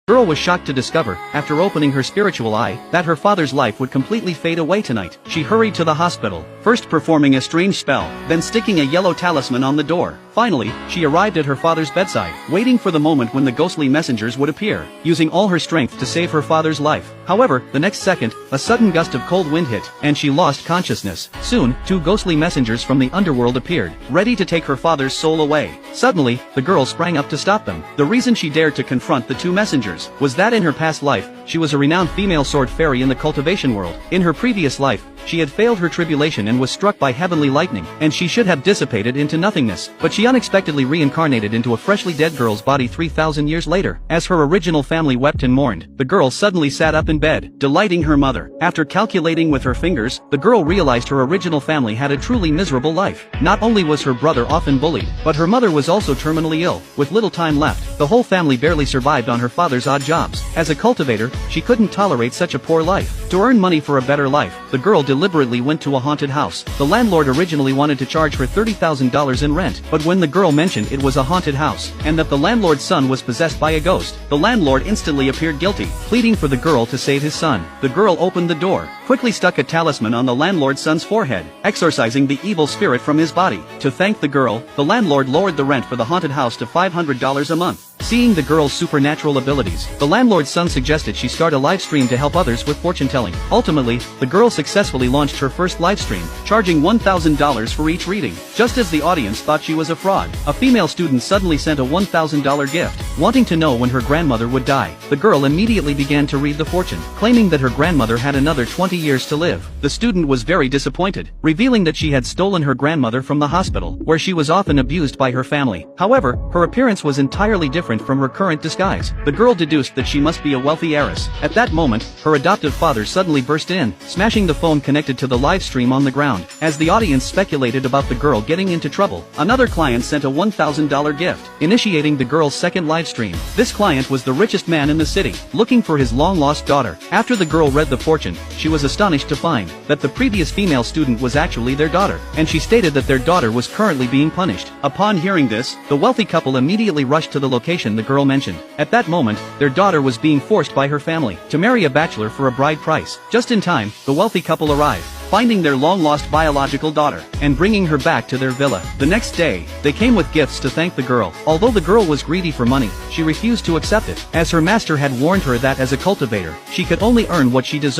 Girl was shocked to discover, after opening her spiritual eye, that her father's life would completely fade away tonight. She hurried to the hospital, first performing a strange spell, then sticking a yellow talisman on the door. Finally, she arrived at her father's bedside, waiting for the moment when the ghostly messengers would appear, using all her strength to save her father's life. However, the next second, a sudden gust of cold wind hit, and she lost consciousness. Soon, two ghostly messengers from the underworld appeared, ready to take her father's soul away. Suddenly, the girl sprang up to stop them. The reason she dared to confront the two messengers was that in her past life, she was a renowned female sword fairy in the cultivation world. In her previous life, she had failed her tribulation and was struck by heavenly lightning, and she should have dissipated into nothingness, but she unexpectedly reincarnated into a freshly dead girl's body 3,000 years later. As her original family wept and mourned, the girl suddenly sat up in bed, delighting her mother. After calculating with her fingers, the girl realized her original family had a truly miserable life. Not only was her brother often bullied, but her mother was also terminally ill. With little time left, the whole family barely survived on her father's odd jobs. As a cultivator, she couldn't tolerate such a poor life. To earn money for a better life, the girl deliberately went to a haunted house. The landlord originally wanted to charge her $30,000 in rent, but when the girl mentioned it was a haunted house, and that the landlord's son was possessed by a ghost, the landlord instantly appeared guilty, pleading for the girl to save his son. The girl opened the door, quickly stuck a talisman on the landlord's son's forehead, exorcising the evil spirit from his body. To thank the girl, the landlord lowered the rent for the haunted house to $500 a month. Seeing the girl's supernatural abilities, the landlord's son suggested she start a live stream to help others with fortune telling. Ultimately, the girl successfully launched her first live stream, charging $1,000 for each reading. Just as the audience thought she was a fraud, a female student suddenly sent a $1,000 gift, wanting to know when her grandmother would die. The girl immediately began to read the fortune, claiming that her grandmother had another 20 years to live. The student was very disappointed, revealing that she had stolen her grandmother from the hospital, where she was often abused by her family. However, her appearance was entirely different from her current disguise. The girl deduced that she must be a wealthy heiress. At that moment, her adoptive father suddenly burst in, smashing the phone connected to the live stream on the ground. As the audience speculated about the girl getting into trouble, another client sent a $1,000 gift, initiating the girl's second live stream. This client was the richest man in the city, looking for his long-lost daughter. After the girl read the fortune, she was astonished to find that the previous female student was actually their daughter, and she stated that their daughter was currently being punished. Upon hearing this, the wealthy couple immediately rushed to the location the girl mentioned. At that moment, their daughter was being forced by her family to marry a bachelor for a bride price. Just in time, the wealthy couple arrived, finding their long-lost biological daughter, and bringing her back to their villa. The next day, they came with gifts to thank the girl. Although the girl was greedy for money, she refused to accept it, as her master had warned her that as a cultivator, she could only earn what she deserved.